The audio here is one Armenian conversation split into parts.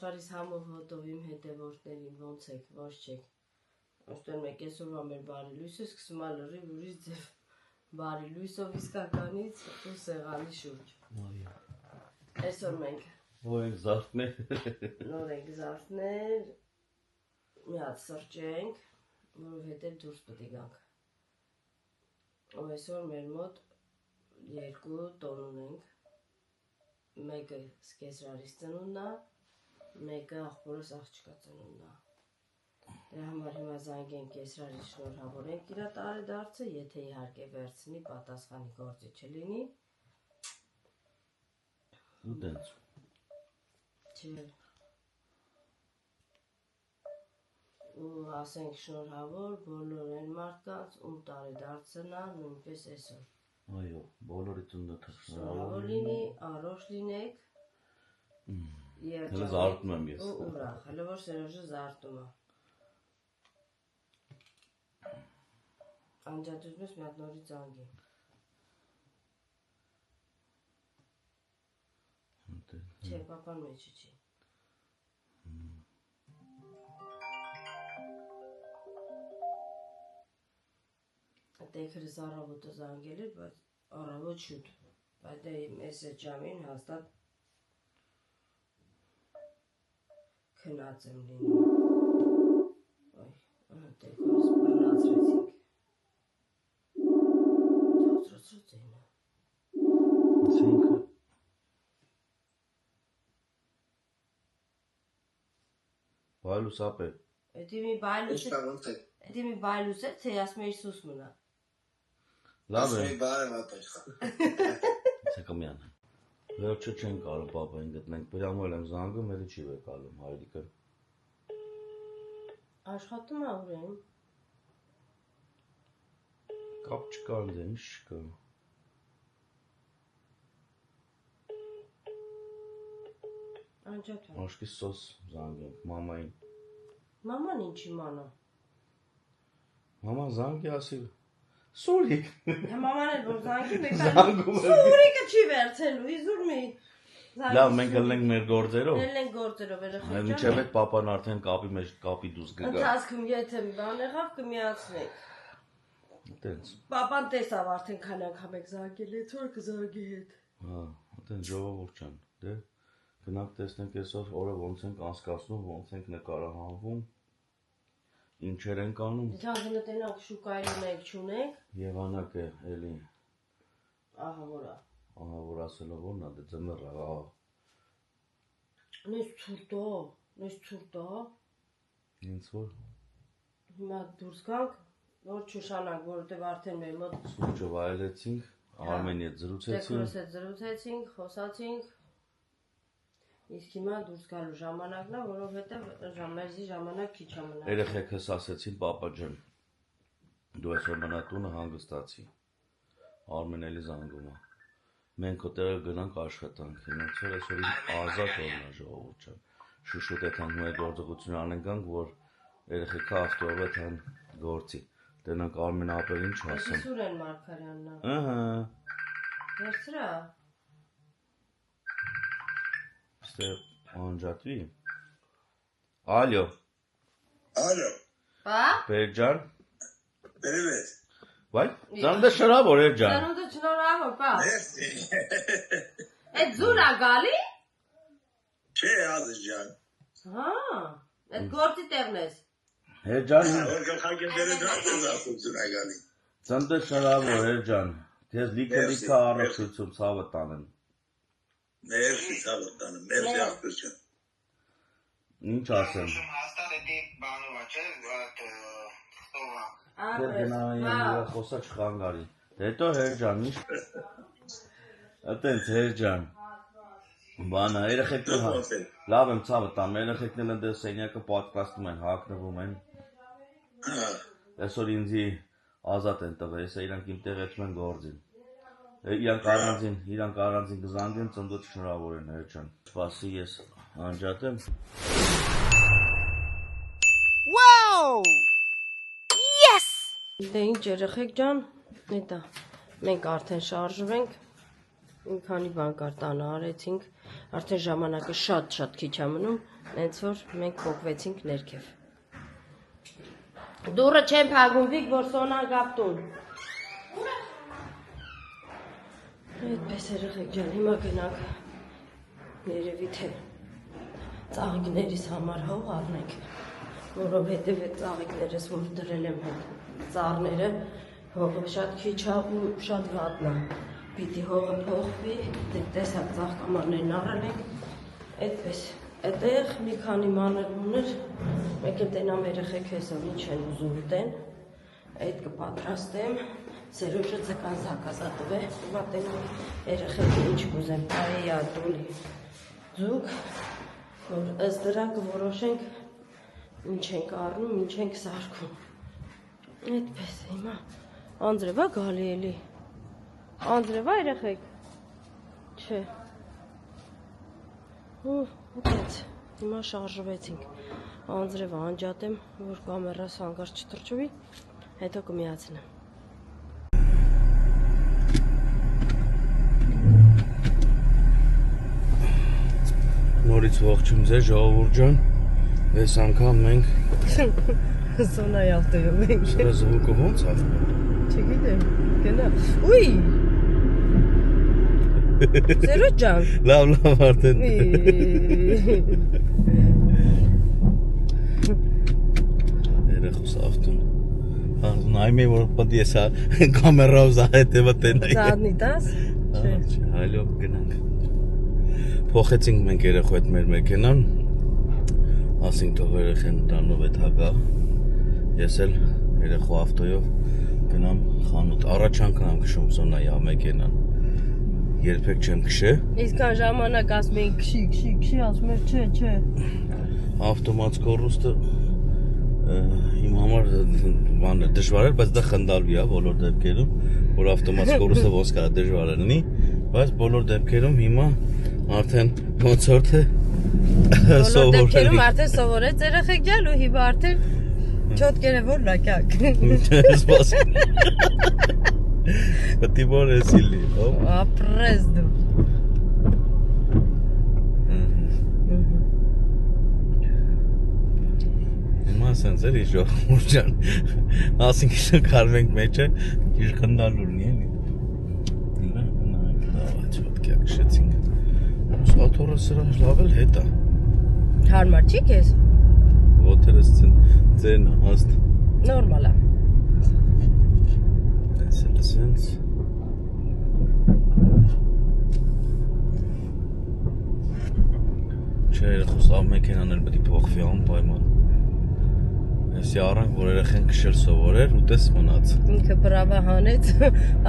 աշխարհիս համով հոտով իմ հետևորդներին ոնց եք, ոնց չեք։ Ոստեն մեկ այսօրվա մեր բարի լույսը սկսում է լրիվ ուրիշ ձև բարի լույսով իսկականից ու սեղանի շուրջ։ Այսօր մենք նոր ենք զարդներ, մի հատ սրճենք, որովհետև դուրս պետք է գանք։ Ու այսօր մեր մոտ երկու տոն ունենք, մեկը սկեզրարիս ծնունդն է, մեկը աղբորս աղջկա ծնունդն է։ Դրա համար հիմա զանգենք կեսրարի շնորհավորենք իր տարեդարձը, եթե իհարկե վերցնի պատասխանի գործի չլինի։ ու դենց։ Չէ։ Ու ասենք շնորհավոր բոլոր այն մարդկանց, ում տարեդարձն է, նույնպես այսօր։ Այո, բոլորի ծննդը շնորհավոր լինի, առողջ լինեք։ Հələ զարթում եմ ես։ Ու ուրախ, հələ որ Սերոժը զարթում է։ Անջատում ես մի հատ նորից զանգի։ Չէ, պապան մեջը չի։ Տեքրս առավոտը զանգել էր, բայց առավոտ շուտ։ Բայց դե այս ժամին հաստատ քնած եմ լինում։ Այ, տեքրս բռնացրեցինք։ Ծոցրոցրոց էինը։ Ասինքը բայլուս ապե։ Էդի մի բայլուս է, թե ասում էի սուս մնա։ Լավ է։ Ցեկամյան։ Վերջը չեն կարող պապային գտնենք, բրամել եմ զանգում, էլի չի վեկալում, հայրիկը։ Աշխատում է ուրեն։ Կապ չկա ընդ ինչ չկա։ Անջատ է։ Աշկի սոս զանգենք, մամային։ Մաման ինչ իմանա։ Մաման զանգի ասի Սուրիկ։ Մաման էլ որ զանգի մեկան։ Սուրիկը չի վերցելու, իզուր մի։ Լավ, մենք ելնենք մեր գործերով։ Ելնենք գործերով, երեխա։ Մինչև այդ պապան արդեն կապի մեջ կապի դուս կգա։ Ընթացքում եթե մի բան եղավ կմիացնենք։ Տենց։ Պապան տեսավ արդեն քան անգամ եք զանգել, այդ որ կզանգի հետ։ Հա, տենց ժողովուրդ ջան, դե գնանք տեսնենք այսօր օրը ոնց ենք անցկացնում, ոնց ենք նկարահանվում։ Ինչեր ենք անում։ Դե գնանք շուկայից մենք չունենք։ Եղանակ է էլի։ Ահա որա։ Ահա որ ասելով ո՞րն է, դե ձմեռ է, ահա։ Նես ցուրտա։ Ինձ որ։ Հիմա դուրս գանք, որ չուշանանք, որովհետև արդեն մեր մոտ Սուրճը վայելեցինք, Արմենի հետ զրուցեցինք։ Տեքրոս հետ զրուցեցինք, խոսացինք։ Իսկ հիմա դուրս գալու ժամանակն է, որովհետև մեզի ժամանակ քիչ է մնացել։ Երեխեքս ասեցին պապա ջան, դու այսօր մնա տունը հանգստացի։ Արմեն էլի զանգում է։ Մենք հոտերը գնանք աշխատանք, հիմացոր այսօր ազատ օրն է ժողովուրդ ջան։ Շուշուտ այդ մեր գործողություն անենք, որ երեխեքը ավտոյով են գործի։ Դենանք Արմեն ապեր ինչ ասեմ։ Սուրեն Մարգարյանն է։ Ահա։ Վերցրա։ Ստե անջատվի։ Ալյո։ Ալո։ Պա։ Բերջան։ Привет. Վայ, ծննդը շնորհավոր էր ջան։ Ծնունդը շնորհավոր, պա։ Merci. Այդ զուրա գալի։ Չէ, ազգ ջան։ Հա, այդ գործի տեղն ես։ Էր ջան, Որ գլխակին դերեդրած ասում ագալի։ ծննդը շնորհավոր էր ջան։ Քեզ լիքը առողջություն ցավը տանեմ։ Merci, ցավտանը, merci աղբյուրջան։ Ինչ ասեմ։ Հաստատ էդի բանով է, չէ, խտովա։ Դեր գնային խոսա չխանգարի։ Հետո հեր ջան, ինչ։ Այտենց հեր ջան։ Բանա, երեխեքն լավ եմ ցավը տամ, երեխեքն էլ դες սենյակը պատկաստում են, հագնվում են։ Այսօր ինձի ազատ են տվել, հեսա իրանք իմ տեղեցում են գործին։ Իրանք առանձին կզանգեն, ծննդոց շնորհավոր են հեր ջան։ Սպասի ես անջատեմ։ Wow! Yes! Դե ինչ երեխեք ջան, հետա մենք արդեն շարժվենք, մի քանի բան կար տանը արեցինք, Արդեն ժամանակը շատ քիչ է մնում, հենց որ մենք փոխվեցինք ներքև։ Դուրը չեն փակում, Վիկ, որ Սոնան գապտուն։ Այդպես երեխեք ջան, հիմա գնանք երևի թե ծաղիկներիս համար հող առնենք, որովհետև այդ ծաղիկներս, որ դրել եմ ծառները, հողը շատ քիչ է ու շատ վատն է, պիտի հողը փոխվի, տեսակ ծաղկամաններն առել ենք, այդպես, այդտեղ մի քանի մանր ուներ, մեկ էլ տենամ երեխեք հեսով ինչ են ուզում ուտեն, այդ կպատրաստեմ, Սերոջը ձկան զակազա տվե, հիմա տենամ երեխեք ինչ կուզեմ, պայեյա, տուլի, ձուկ, որ ըստ դրա կորոշենք ինչ ենք առնում, ինչ ենք սարքում։ Այդպես է հիմա, անձրևա գալի էլի, անձրևա երեխեք, չէ, ու ուտեց, հիմա շարժվեցինք, անձրևա անջատեմ, որ կամերաս հանգար չտրճվի, հետո կմիացնեմ։ Նորից ողջույն ձեզ ժողովուրդ ջան, այս անգամ մենք Սոնայի ավտոյով ենք։ Սրա զվուկը ոնց է։ Չգիտեմ, գնա։ Ուй։ Սերոջ ջան։ Լավ արդեն։ Երեխուս ավտոն։ Նայում եմ որ պետք է սա կամերով զահետևը տենայի։ Զադնի տաս։ Չէ, հայլով գնանք։ Փոխեցինք մենք երեխու հետ մեր մեքենան, ասինք թող երեխեն տանով է թագա, ես էլ երեխու ավտոյով գնամ խանութ, առաջ անգամ եմ քշում Սոնայի մեքենան, երբեք չեմ քշե։ Իսկան ժամանակ ասում էին քշի, ասում էր չէ։ Ավտոմատ սկորուստը իմ համար դժվար էր, բայց դա խնդալվի է բոլոր դեպքերում, որ ավտոմատ սկորուստը ոնց կարա դժվար լինի, բայց բոլոր դեպքերում հիմա արդեն ոնց որ թե բոլոր դեպքերում արդեն սովորեց երեխեք ջան ու հիմա արդեն չոտկերը որ լակակ։ Սպասի։ Պետք է որ էսիլի, հոպ։ Ապրես դու։ Հիմա ասենց էլի ժողովուրդ ջան, ասինք շնքարվենք մեջը, իր խնդալու լինի էլի։ Լավ, չոտկյա քշեցինք։ Սաթորը սրա լավ էլ հետ է։ Հարմար չի քեզ։ Ոտերս ձեն հաստ։ Նորմալ է։ Այսել սենց։ Չէ, երեխուս ավ մեքենան էլ պետք է փոխվի անպայման։ Այսի առանք, որ երեխեն քշել սովորեր, ուտես մնաց։ Ինքը բրավա հանեց,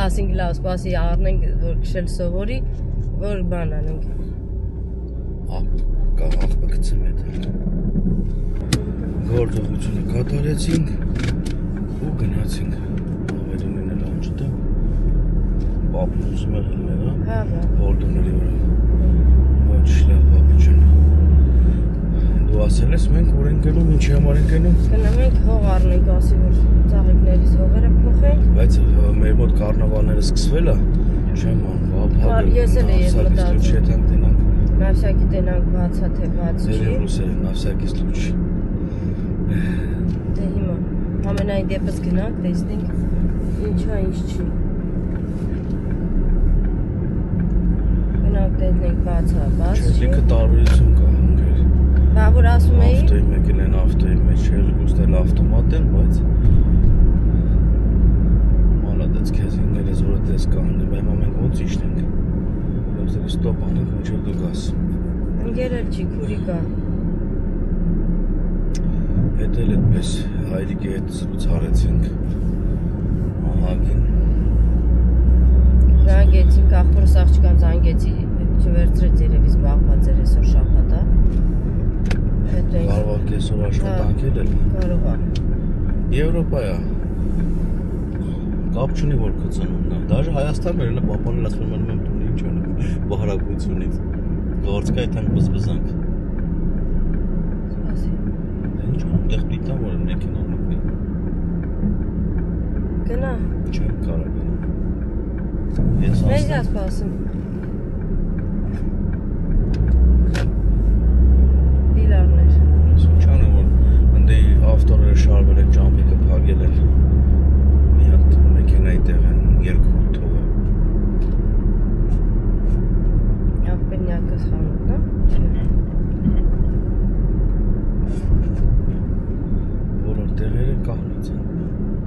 ասինք լավ, սպասի առնենք, որ քշել սովորի, որ բան անենք։ Աղբը գցեմ հետ գործողությունը կատարեցինք ու գնացինք ավերումին էլ անջտը պապն ուզում էր հլմերա բոլդոների վրա ոչ լավ պապի ջան դու ասել ես մենք ուր ենք գնում ինչի համար ենք գնում գնում ենք հող առնենք ասի որ ծաղիկներից հողերը փոխենք բայց մեր մոտ կարնավալները սկսվել է չեմ ան ես էլ եմ մտածում На всякий день баца թե բաց չի։ На всякий случай։ Դե հիմա ամենայն դեպս գնանք, տեսնենք ինչա ինչ չի։ Գնանք տեսնենք բացա, բաց չի։ Չէ, լիքը տարբերություն կա հանգեր։ Բա որ ասում էի։ Ավտոյի մեկ էլ ավտոյի մեջ էլ ուստել ավտոմատ են, բայց մալադեց քեզ ինքներս որը դες կանեմ, բայց մենք ոնց իշտենք։ Ոսել ստոպ անենք մինչև դու գաս։ Երել չի քուրի կա։ Հետ էլ այդպես հայրիկի հետ զրուցարեցինք։ Ահագին։ Զանգեցինք ախորս աղջկան զանգեցի, չվերցրեց երևի զբաղված էր այսօր շաբաթ է։ Հետո կարող է այսօր աշխատանք էլ։ Կարող է։ Եվրոպա է։ Կապ չունի որ քծնումն է։ Դաժե Հայաստան մերել է պապանել ասում եմ մեմ տունի ինչ անեմ բահարագությունից։ Գործ կա այդքան բզբզանք։ Սպասի։ Ինչ այնտեղ պիտա որ մեքենա մտնի։ Գնա։ Չեմ կարող գնալ։ Ես Մեզ սպասում։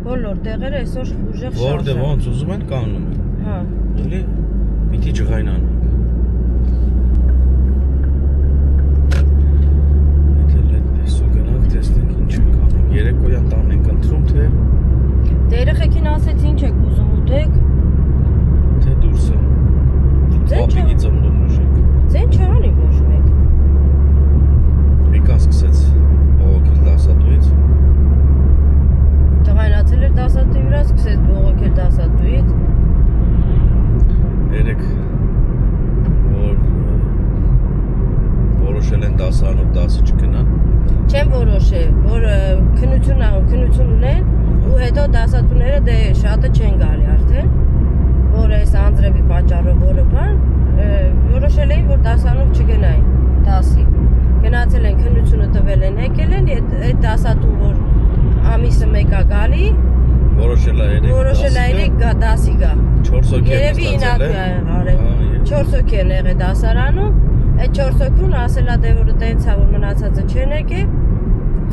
Բոլոր տեղերը այսօր ուժեղ Որտե ոնց ուզում են կանում են։ Հա։ Էլի պիտի ջղայնան։ Երեկոյան տան ենք ընտրում, թե երեխեքին ասեց ինչ եք ուզում ուտեք։ Թե դուրսը։ Ապիկի ծմնում ուժենք։ Ձեն չանի ոչ մեկ։ Վիկան սկսեց բողոքել դասատուից։ Տղայնացել էր դասատուի վրա, սկսեց բողոքել դասատուից։ Երեք որ որոշել են դասարանով դասը չգնան։ Չեմ որոշել, որ քնություն ունեն ու հետո դասատուները դե շատը չեն գալի արդեն, որ այս անձրևի պատճառով որը բան, որոշել էին, որ դասանով չգնային դասի։ Գնացել են քնությունը տվել են, եկել են, այդ դասատուն, որ ամիսը մեկա գալի, որոշել է երեք դասի գա։ 4 հոգի Երևի ինակ արել, 4 հոգի են եղել դասարանում, այդ 4 հոգուն ասելա դե որ տենց է որ մնացածը չեն եկել,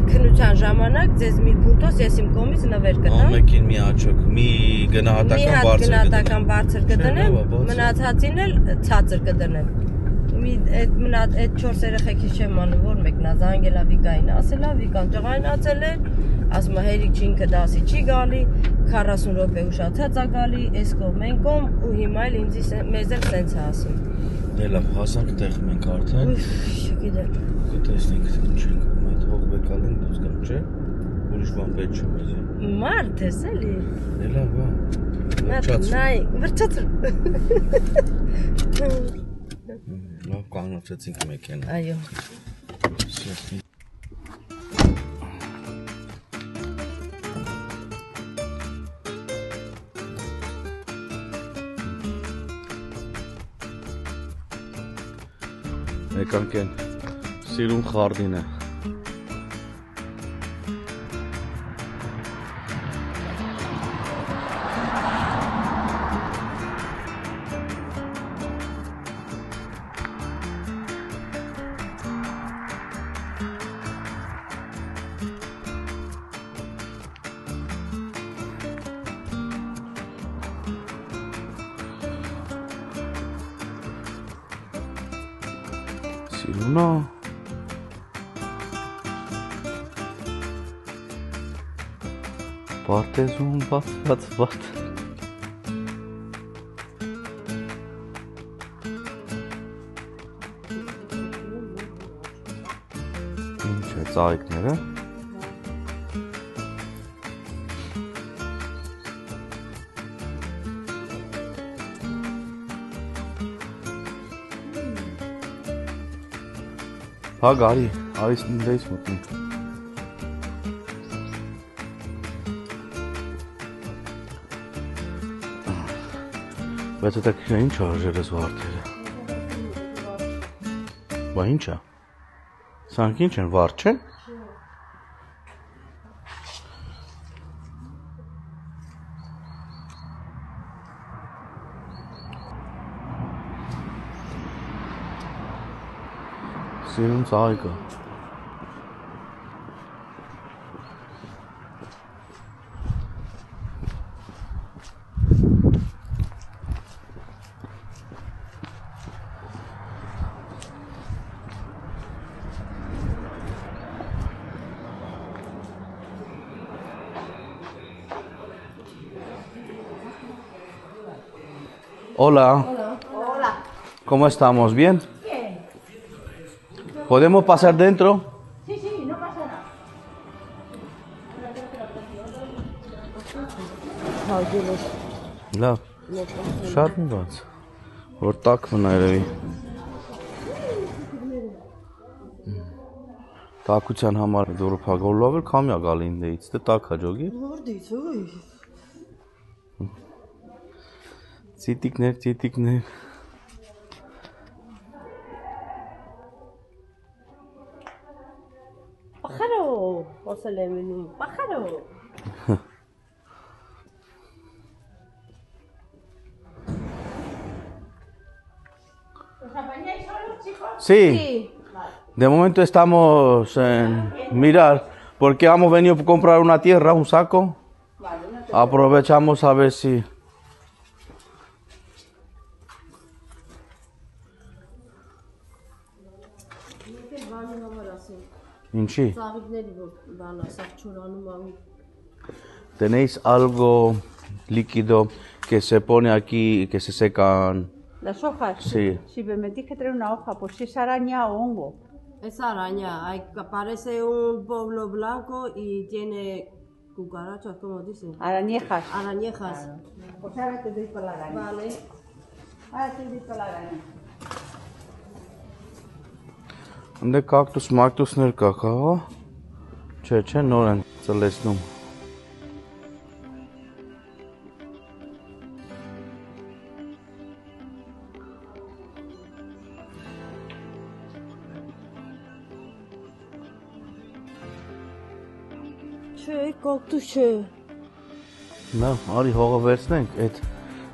քնության ժամանակ ձեզ մի փուտոս ես իմ կողմից նվեր կտամ։ Ամենքին մի աչոք, մի գնահատական բարձր կդնեմ, մնացածին էլ ցածր կդնեմ։ Այդ 4 երեխեքի չեմ անում, որ մեկն է զանգելա Վիկային, ասելա Վիկան ջղայնացել է, ասում է հերիք ինքը դասի չի գալի, 40 րոպե ուշացած է գալի, այս կողմ են կողմ ու հիմա էլ մեզ էլ սենց է ասում։ Դե լավ, հասանք տեղ մենք արդեն։ Չգիտեմ։ Կտեսնենք ինչ ենք, այդ հողբեկալ են դուրս գամ, չէ՞։ Ուրիշ բան պետք չէ մեզ։ Մարդ ես էլի։ Դե լավ, հա։ Նայ, վրճացր։ Լավ կանացեցինք մեքենա։ Այո։ Եկանք են սիրուն խարդին է։ Սիրունա Պարտեզում բացված Ինչ է ծաղիկները Հա գարի, այս ննդեից մտնենք Բայց էտա կիրա ինչ արժեր ես վարդերը Բա ինչ է Սանք ինչ են, վարդ չեն Սիրուն ծաղիկը Hola. Hola. ¿Cómo estamos? ¿Bien? Bien. ¿Podemos pasar dentro? Sí, sí, no pasa nada. Լավ, շատ մի բաց, որ տակ մնա երևի Տակության համար դուրը պագոլով էլ կամյա գալի ինդեից, դե տակ հաջոգի Որդից, ոյ Ծիտիկներ Պախարո, ասել եմ ինում, պախարո Sí, de momento estamos en mirar, porque hemos venido a comprar una tierra, un saco, Aprovechamos a ver si Բանի համար ասեմ։ Ինչի Ծաղիկների որ բան ասավ չորանում անում։ Tenéis algo líquido que se pone aquí, que se secan. Las hojas. Sí. Si me metí que trae una hoja, pues si es araña o hongo. Es araña, parece un pueblo blanco y tiene cucarachas, ¿cómo dicen? Arañejas. Arañejas. Pues ahora te doy para la araña. Vale. Ahora te doy para la araña. Ande cactus mactusներ կա, հա։ Չէ, նոր են ծլեցնում։ Չէ, կոկտուս չէ։ Նա, արի հողը վերցնենք, այդ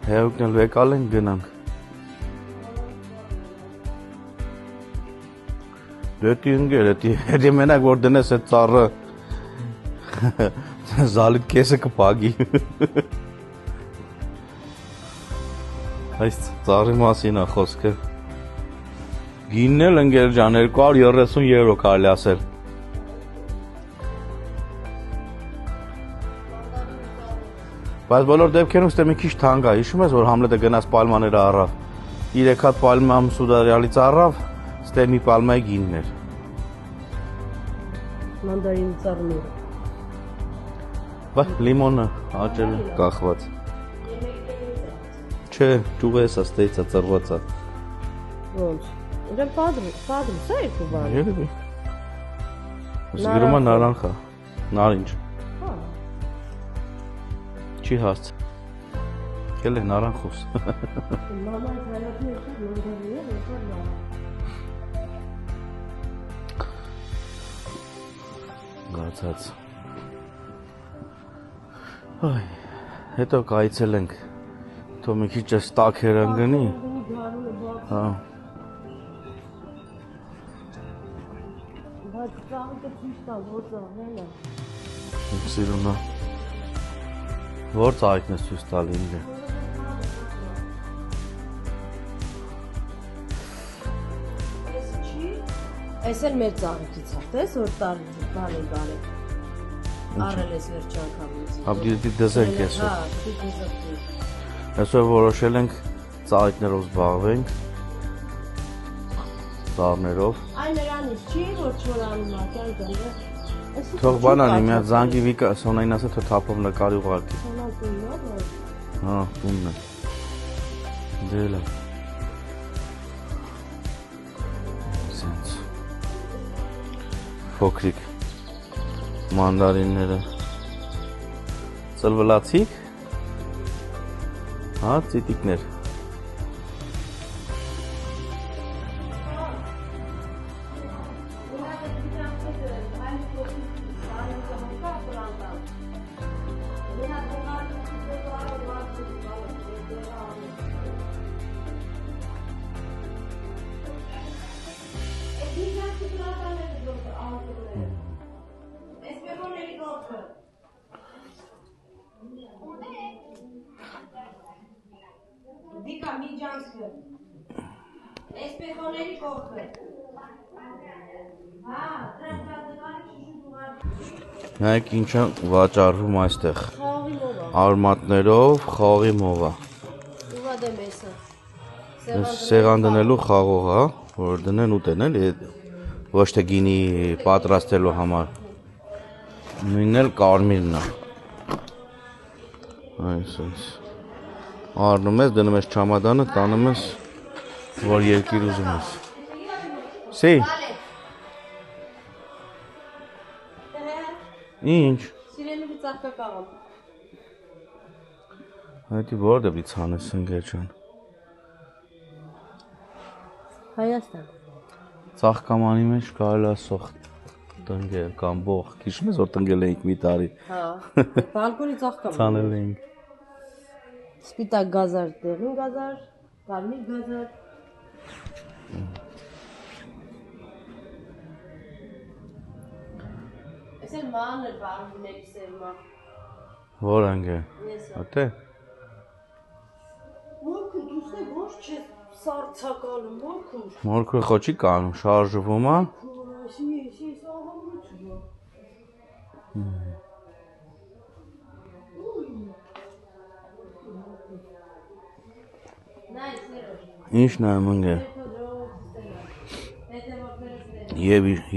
հեղուկն էլ եկալ ենք գնանք։ Դեպի ընկեր, էդի մենակ որ դնես այդ ծառը զալիտ կեսը կպագի։ Այս ծառի մասին է խոսքը։ Գինն էլ ընկեր ջան 230 եվրո կարելի ասել։ Բայց բոլոր դեպքերում ստե մի քիչ թանկ է։ Հիշում ես որ Համլետը գնաց պալմաները առավ։ 3 հատ պալմա սուդարյալից առավ, ստե մի պալմայի գինն էր։ Մանդարին ծառներ։ Բա լիմոնը աճել է կախված։ Չէ, ճուղը էսա ստեյցա ծռվածա։ Ոնց։ Ուրեմն падրու, սա երկու բան։ Երևի։ Սիրում է նարանխա, նարինջ։ Հա։ Չի հասց։ Կել է նարանխոս։ Մաման հայրատներ չէ, մանդարիներ, երկու բան։ Գացած։ Այ, հետո կայցելենք։ Թող մի քիչ ստաքեր ընկնի։ Հա։ Բայց ծաղիկը ճիշտ է, որ ծաղրել է։ Սիրուն է։ Որ ծաղիկն է ցույց տալի ինձ։ Այս էլ մեր ծաղիկից է, տես որ բան է։ Արել ես վերջ անգամ ինձ։ Ապդի դզենք այսօր։ Հա, դու դզենք։ Այսօր որոշել ենք ծաղիկներով զբաղվենք։ Ծառներով։ Այն նրանից չի, որ չորանում է, կյանքը։ Թող բանանի, մի հատ զանգի վիկա, Սոնային ասա, թող թափով նկարի ուղարկի։ Հա, տունն է։ Դել է։ Սենց։ Փոքրիկ մանդարինները։ Ծլվլացիք։ Հա, ծիտիկներ։ Դիկա մի ջանցքը։ Էսպեխոների կողքը։ Հա, դրանք Նայեք ինչ է վաճառվում այստեղ։ խաղի մովա։ Արմատներով խաղի մովա։ Ուղա դեմ էսը։ Սեղան դնելու խաղող, հա, որ դնեն ուտեն էլի, ոչ թե գինի պատրաստելու համար։ Նույնն էլ կարմիրն է։ Այսպես։ Առնում ես, դնում ես չամադանը, տանում ես, որ երկիր ուզում ես։ Սի։ Ինչ։ Սիրելի ծաղկա կաղամ։ Հայտի որ դեպի ցանես ընկեր ջան։ Հայաստան։ Ծաղկամանի մեջ կարելի է սոխ տնկել կամ բող։ Հիշում ես որ տնկել էինք մի տարի։ Հա։ Բալկոնի ծաղկամ։ Ցանել էինք։ Սպիտակ գազար, դեղին գազար, կարմիր գազար։ Այս էլ մանր բանուների սերմա։ Որ անգե։ Ատե։ Մորքուն դուս է ոչ չէ սարցակալը մորքուն։ Մորքուրը խոչի կանում, շարժվում է։ Ես ահամություն։ Ինչ նայում ընգե։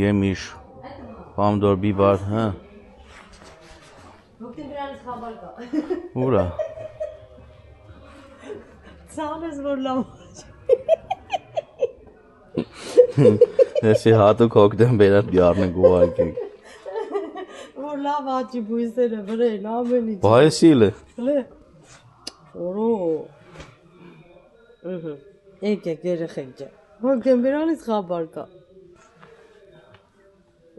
Եմիշ, պամդոր, բիբար, հա։ Հոկտեմբրանից խաբար կա։ Ուրա։ Ցանես որ լավ։ Էսի հատուկ հոկտեմբերան դիարնենք ուղարկենք։ Որ լավ աճի բույսերը վրեն, ամեն ինչ։ Բայեսիլը։ Հլե։ Որո։ Եկեք երեխեք ջան։ Հոկտեմբրանից խաբար կա։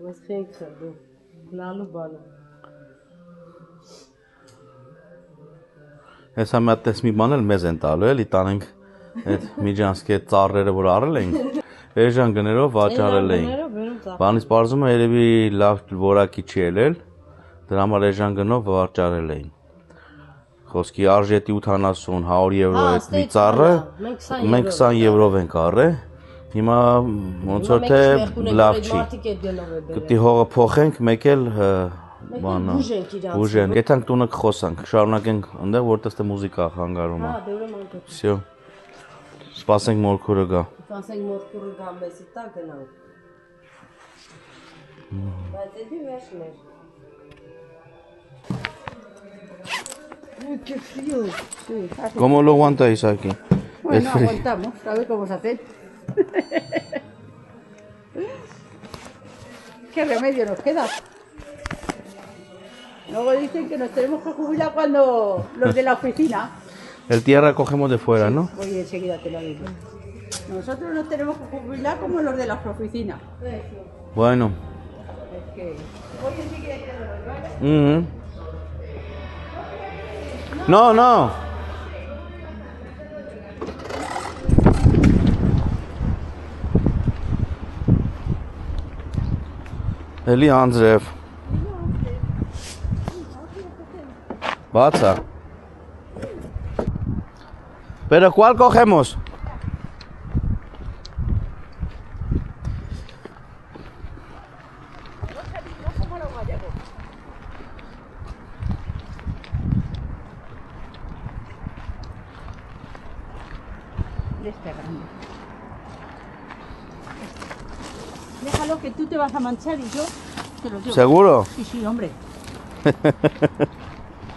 Ոնց խենք խնդու։ Լալու բանը։ Հեսա մի հատ տես մի բան էլ մեզ են տալու էլի տանենք այդ միջանցքի այդ ծառերը որ առել ենք էժան գներով վաճառել էին բանից պարզում է երևի լավ որակի չի ելել դրա համար էժան գնով վաճառել էին խոսքի արժետի 80 100 եվրո այդ մի ծառը մենք 20 եվրով ենք առել հիմա ոնց որ թե լավ չի գտի հողը փոխենք մեկ էլ բանը բուժեն գետանք տունը կխոսանք շարունակենք այնտեղ որտեղ թե մուզիկա խանգարում է Всё Սպասենք մորքուրը գա Սպասենք մորքուրը գա մեզի տա գնանք Բայց էդի վերջներ Qué frío. Sí. ¿Cómo lo aguanta Isaki? Bueno, aguantamos, a ver cómo se hace. ¿Qué remedio nos queda? Luego dicen que nos tenemos que jubilar cuando los de la oficina. El tierra cogemos de fuera, ¿no? Oye, enseguida te lo digo. Nosotros nos tenemos que jubilar como los de las oficinas. Bueno. Es que... Oye, enseguida te lo digo, ¿vale? No, no. Eli Andreev. Baza. ¿Pero cuál cogemos? Déjalo que tú te vas a manchar y yo te lo llevo. ¿Seguro? Sí, sí, hombre.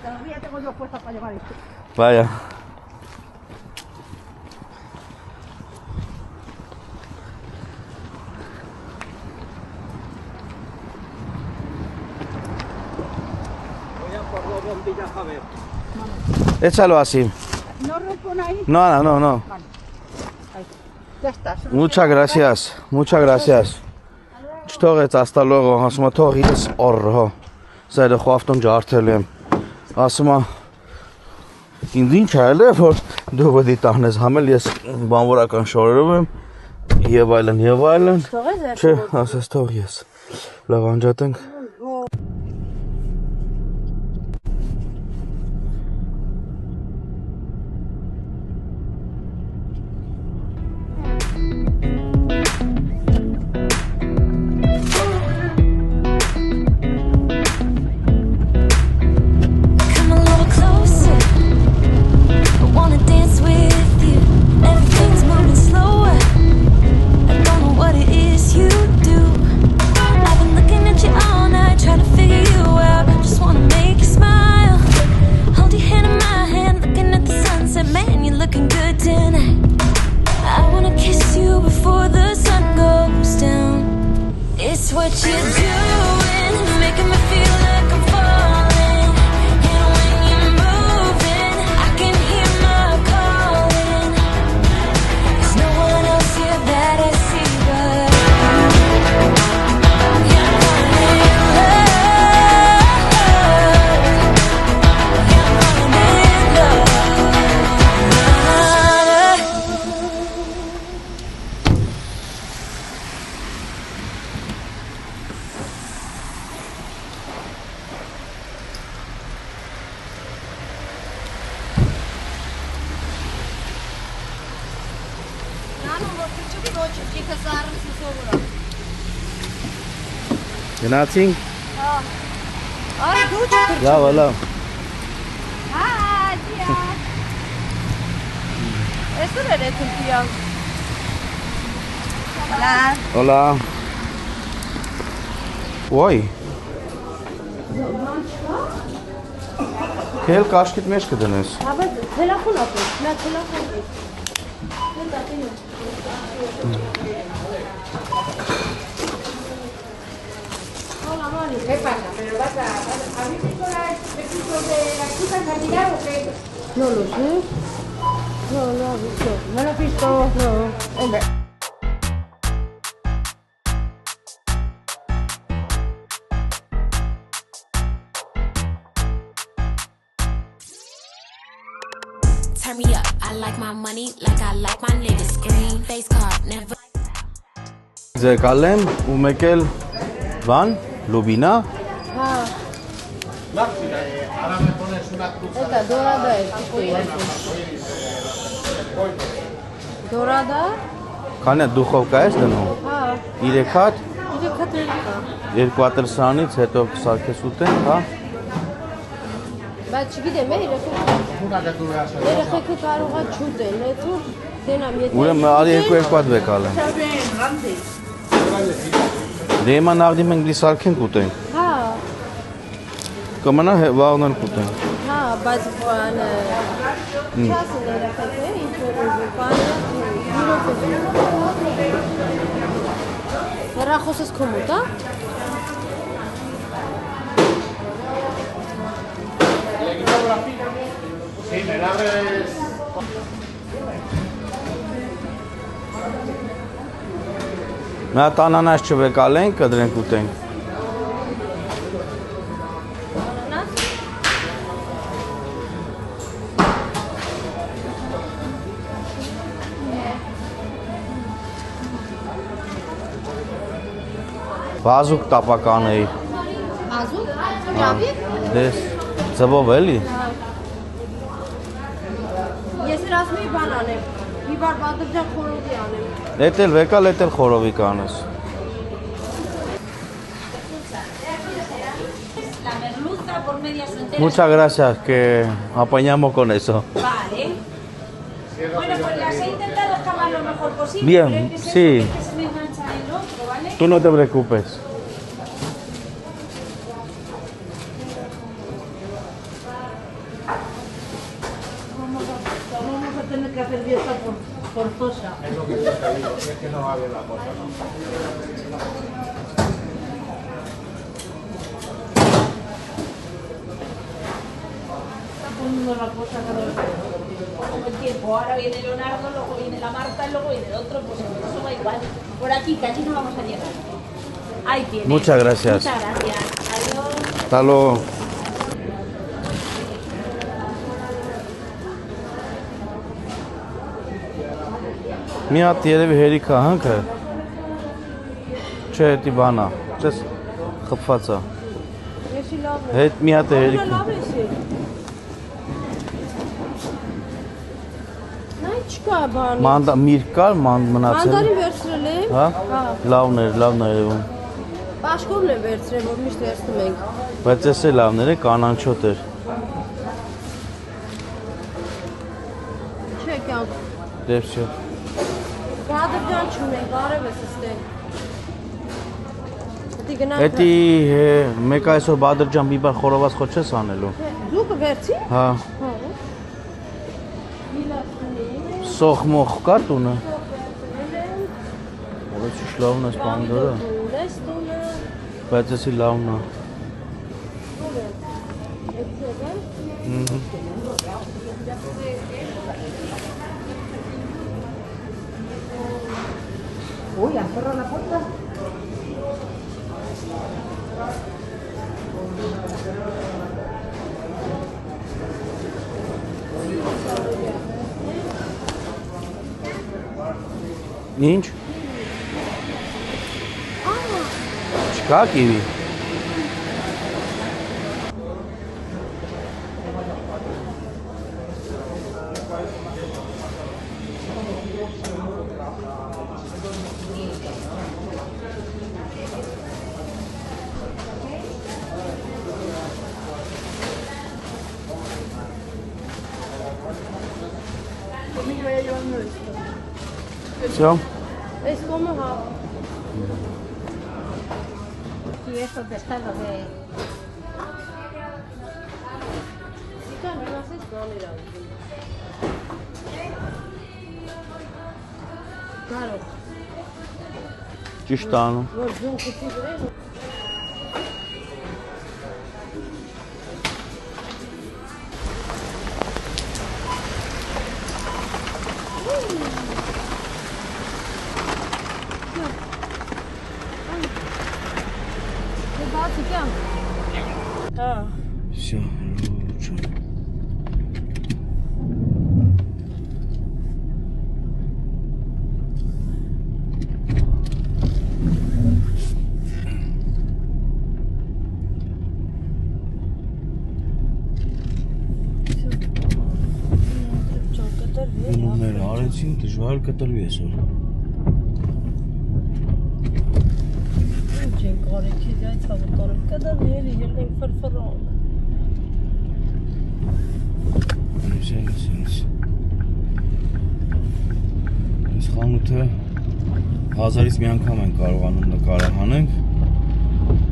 Todavía tengo yo fuerza para llevar esto. Vaya. Échalo así. ¿No rompo ahí? No, no, no. Vale. Ahí. Ya está. Muchas gracias. Muchas gracias. Չթողեց hasta luego, ասում է թող իրս օրհո։ Սա դե խոհավտոն ջարդել եմ։ Ասում է ինձ ինչ այլ է որ դու պետք է տանես համել ես բանվորական շորերով եմ եւ այլն եւ այլն։ Չէ, ասես թող ես։ Լավ անջատենք։ I've been looking at you all night. կոչիկը սարս սովորա։ Գնացինք։ Հա։ Արի դու չփրկի։ Լավ, լավ։ Հա, դիա։ Էսուր էր էթուլտիա։ Հալա։ Hola. Ոյ։ Քել կաշկիտ մեջ կդնես։ Հա, բայց տելեֆոն ապրես, նա տելեֆոն է։ ¿Qué pasa? ¿Pero vas a mí tengo el curso de las frutas cantidad o qué? No lo sé. No lo he visto. ¿No lo has visto? No. Hombre. Turn me up, I like my money like I like my niggas. Green face card, never. Ձեր կալեմ ու մեկ էլ բան, լուբինա։ Ha. Eta dorada es. Dorada? Քանի դուխովկա ես դնում։ Ha. 3 հատ, Իդե կատրելկա։ 2 սրանից հետո կսարքես ուտենք, հա։ Բայց չգիտեմ, երեխեքը կարող է չուտեն, հետո դենամ եթե։ Ուրեմն արի 2 հատ բեք ալեմ։ Դե հիմա նավդի մենք դի սարքենք ուտենք։ Հա, Կմնա վաղն կուտենք։ հա, բայց բանը չասեն երեխեքը, ինչ որ բանը հեռախոսս քո մոտ, հա։ Sí, me la abres. Նա տանանաս չվեկալենք, կդրենք ուտենք։ Բազուկ տապական էի։ Ազուկ, ճավի։ Դես, ձվով էլի։ Ես էր ասում էի բան անեմ, մի բար բադրջան խորովի անեմ։ Էտել վեկալ, էտել խորովի կանես։ Muchas gracias, que apañamos con eso. Vale. Bueno, pues las he intentado escalar lo mejor posible. Bien, pero es que sí. es que se me engancha el otro, ¿vale? Tú no te preocupes. Vamos a tener que hacer dieta forzosa. Es lo que yo te digo, es que no va bien la cosa, ¿no? Poniendo la cosa cada vez. Como el tiempo, ahora viene Leonardo, luego viene la Marta, luego viene el otro, pues eso va igual. Por aquí, que aquí no vamos a llegar. Ahí tienes. Muchas gracias. Muchas gracias. Adiós. Hasta luego. Մի հատ երևի հերիքա հանքը։ Չէ, հետի բանա։ Տես խփված է։ Էսի լավ է։ Հետ մի հատ է հերիք։ Լավ է էսի։ Նա չկա բան։ Մանդա միրգ կար, մնացել։ Մանդարին վերցրել է։ Հա։ Հա։ Լավն էր երևում։ Պաշկովն է վերցրել, որ միշտ վերցնում ենք։ Բայց էս է լավն էր, կանանչոտ էր։ Չէ, կյանք։ Դեր չէ։ Բադրջան չունենք, արև ես ստեն։ Դի գնանք։ Էդի մեկ այսօր բադրջան մի բան խորոված խոչ ես անելու։ Զուկը վերցի։ Հա։ Հա։ Միլասնի։ Սոխ մոխ կա տունը։ Որը ճիշտ լավն է սպանդորը։ Ունես տունը։ Բայց էսի լավն է։ Uy, han cerrado la puerta. Ինչ։ Չկա կիվի։ Всё. Es como ha. Y eso de estar lo de... Claro. Ճիշտ անում։ Որ ձուն քիչ վրան։ Всё, лучше. Նոմեր արեցին, դժվար կտրվի այսօր։ Ինչ ենք արել, քեզ այդ հավատալով կդարի էլի ելնենք ֆրֆրոն։ Այս խանութը 1000-ից մի անգամ են կարողանում նկարահանենք,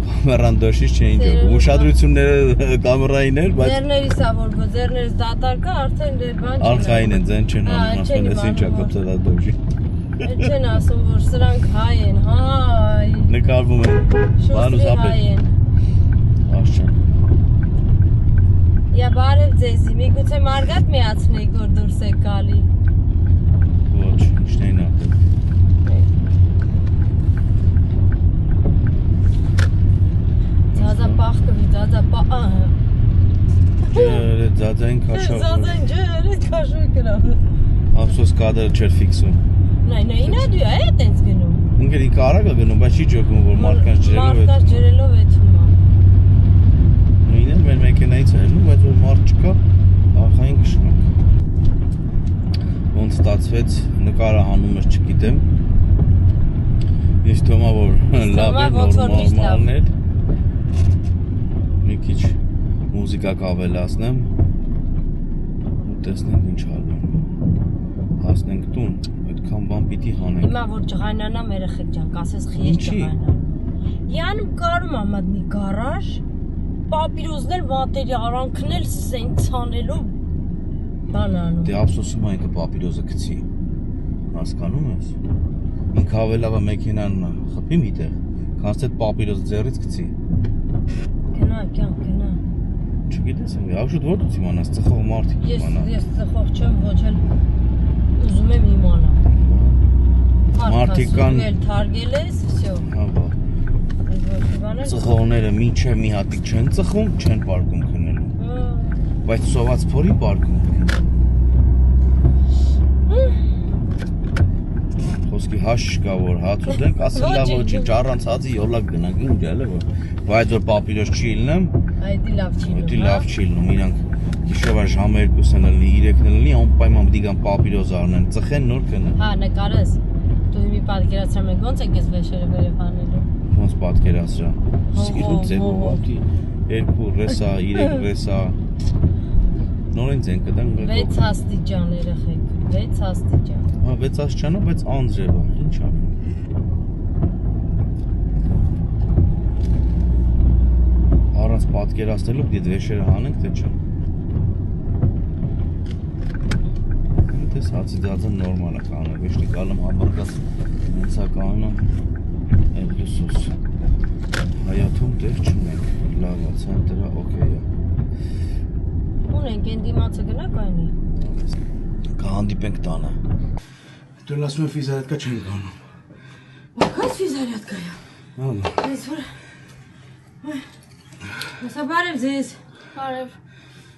կամերան դաշից չէին ջոկում, ուշադրությունները կամերային էր, բայց Ձերներիս ա որ ձերներս դատար կա, արդեն դեր բան չեն։ արխային են, ձեն չեն անում, ասում ես ինչա կպտա դոժի։ Չեն ասում, որ սրանք հայ են, հայ։ Նկարվում են, բանուս Շուշրի հայ ապրել, են։ աշճան։ Յա բարև ձեզի, միգուցե մարգատ միացնեիք, որ դուրս եք գալի։ Ոչ, ինչն էին ապրել։ Ձազապախ կվի, Ջրը ձածային քաշավ։ Ձազային ջրը քաշում կրավ։ Ափսոս կադրը չէր ֆիքսում։ Նայնա դու է տենց գնում։ Ինքը ի կարագ է գնում, բայց չի ջոկում, որ մարդկանց ջրելով է։ Մարդկանց ջրելով է թվում։ Նույնն էլ մեր մեքենայից է ելնում, բայց որ մարդ չկա, արխային կշնակ։ Ոնց ստացվեց, նկարահանումս չգիտեմ։ Ես թվում է, որ լավ է, նորմալն էր։ Մի քիչ մուզիկա կավելացնեմ ու տեսնենք ինչ ալնում։ Հասնենք տուն, այդքան բան պիտի հանենք։ Հիմա որ ջղայնանամ երեխեք ջան, կասես խիես ջղայնան։ Յանում կարում ամատնի գարաժ, պապիրոզներ, մատերիարանքներ սենց անելով բանանում։ Դե ափսոսում է ինքը պապիրոզը գցի։ Հասկանում ես։ Ինքը ավելավ է մեքենան խփի մի տեղ, քանց այդ պապիրոզը ձեռից գցի։ Գնա, գնա։ Չգիտես, ավ շուտ որ դու իմանաս, ծխող մարդիկ իմանա։ Ես ծխող չեմ, ոչ էլ ուզում եմ իմանալ։ Մարդիկ կան թարգել ես, всё։ Հա, բա։ Ծխողները մինչև մի հատիկ չեն ծխում, չեն պարկում քնելու։ Բայց սոված փորի պարկում։ Խոսքի հաշ չկա որ հաց ուտենք, ասել լավ ոչ ինչ առանց հացի յոլակ գնանք, ինչ էլի որ։ Բայց որ պապիրոս չի լինեմ, այդի լավ չի լինում։ Այդի լավ չի լինում, իրանք գիշերվա ժամը 2-ն լինի, 3-ն լինի, անպայման պիտի գան պապիրոզ առնեն, ծխեն նոր կնեն։ Հա, նկարես։ Դու մի պատկերացրամ եք ոնց եք ես վեշերը վերև անելու։ Ոնց պատկերացրա։ Սիրուն ձևով ապի 2 ռեսա, 3 ռեսա։ Նորեն ձեն կտան 6 աստիճան երեխեք, 6 աստիճան։ Հա 6 աստիճանա, բայց անձրև է, ինչ անեմ։ Առանց պատկերացնելու դիդ վեշերը հանենք, թե չէ։ Դες հացի ձածը նորմալ է կանեմ, վեշտի կալեմ համարգած հենց է կանեմ էլլուսոս։ Հայաթում տեղ չունենք, լավ է, ցենտրը օքեյ է։ Ունենք են դիմացը գնա կայնի։ Կհանդիպենք տանը։ Դու ասում եմ ֆիզարյատկա չեն գանում։ Ո՞քայց ֆիզարյատկա է։ Ալա։ Ես որ Հեսա բարև ձեզ։ Բարև։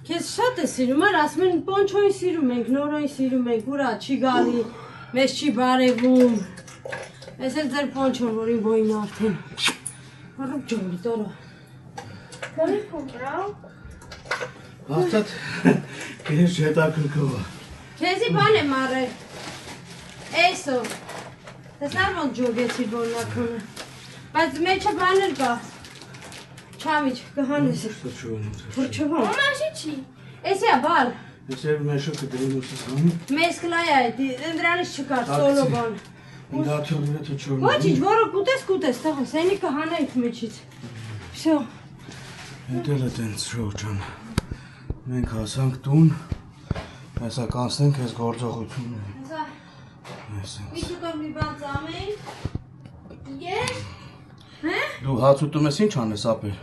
Քեզ շատ է սիրում, ասում են պոնչոյին սիրում ենք, նորոյին սիրում ենք, ուրա չի գալի, մեզ չի բարևում։ Ես էլ ձեր պոնչոն, որին բոյին արդեն։ Հառուկ ջոնի, տորո։ Բարև կոմպրավ։ Հաստատ քեզ հետաքրքրով է։ Քեզի բան եմ առել։ Էսով։ Տեսար ոնց ջոգեցի բորնակոնը։ Բայց մեջը բաներ կա։ Չամիչ, կհանես։ Փրչովան։ Մամաշի չի։ Էսի է բալ։ Ես էլ մեշը կդրեմ ուսս գանի։ Մեսկլայ այդ, դրանից չկար սոլո բան։ Դաթյալները թե չոր։ Ոչինչ, որը կուտես, տղա, սենիկը հանայիք մեջից։ Всё։ Հետել է տենց շորջան։ Մենք հասանք տուն, հեսա կանցնենք ես գործողությունը։ Հեսա, Այսինք։ մի շուտով մի բան ծամենք։ Ես։ Հե? Դու հաց ուտում ես ինչ անես ապեր։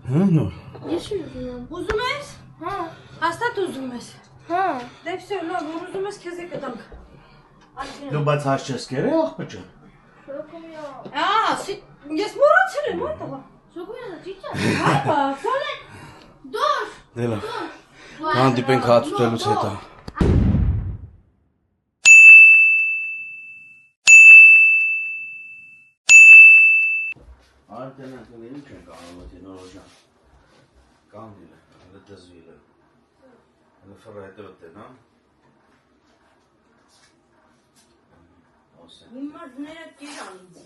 Հա, նոր։ Ես ուզում եմ։ Ուզում ես։ Հա։ Հաստատ ուզում ես։ Հա։ Դե всё, լավ, որ ուզում ես քեզ է կտանք։ Դու բայց հաց չես կերել աղբջան։ Շոկոմիա։ Ես մոռացել եմ, այ տղա։ Շոկոմիա, ճիճա։ Հապա, սոլե։ Դոշ։ Դե լավ։ Հանդիպենք հաց ուտելուց հետո։ Արտենակ ինչ ենք անում էդի նորոջան։ Կանդիլը, հələ դզվիլը։ Հələ ֆրայտը վտենա։ Հիմա դները կերան ինձ։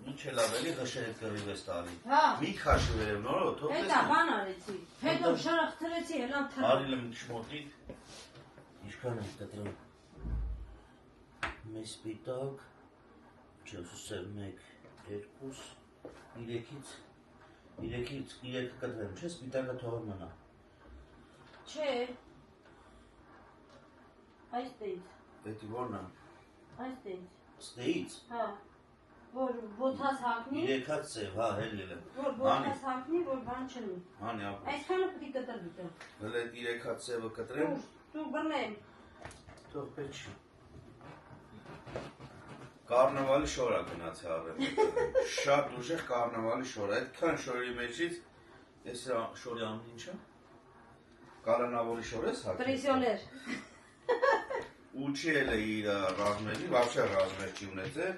Ինչ է լավ էլի ղշերդ կռիվ ես տալի։ Հա։ Մի քաշի վերև նորո, թող Հետա բան արեցի։ Հետո շարախտրեցի, հելան թռա։ Արիլը մի շմոտի։ Ինչքան ենք կտրում։ Մեզ սպիտակ, չեսուսել 1, 2, 3-ից 3 կտրեմ, չէ սպիտակը թողր մնա։ Չէ։ Այստից։ Պետի որն է։ Այստից։ Ստեից։ Հա։ Որ ոտած հագնի։ 3 հատ ծև, հա, հելիլը։ Որ ոտած հագնի, որ բան չլինի։ Հանի ապուս։ Այսքանը պետք է կտրվի դա։ Հələ այդ 3 հատ ծևը կտրեմ։ Դու բռնեմ։ Թող պետք չի։ Կարնավալի շորա գնացի առեմ։ Շատ ուժեղ կարնավալի շոր։ Այդքան շորի մեջից ես շորի անունը ինչ է։ Կարանավորի շոր ես հագում։ Պրեսիոներ։ Ու չի էլ է իր ռազմերի, вообще ռազմեր չի ունեցել,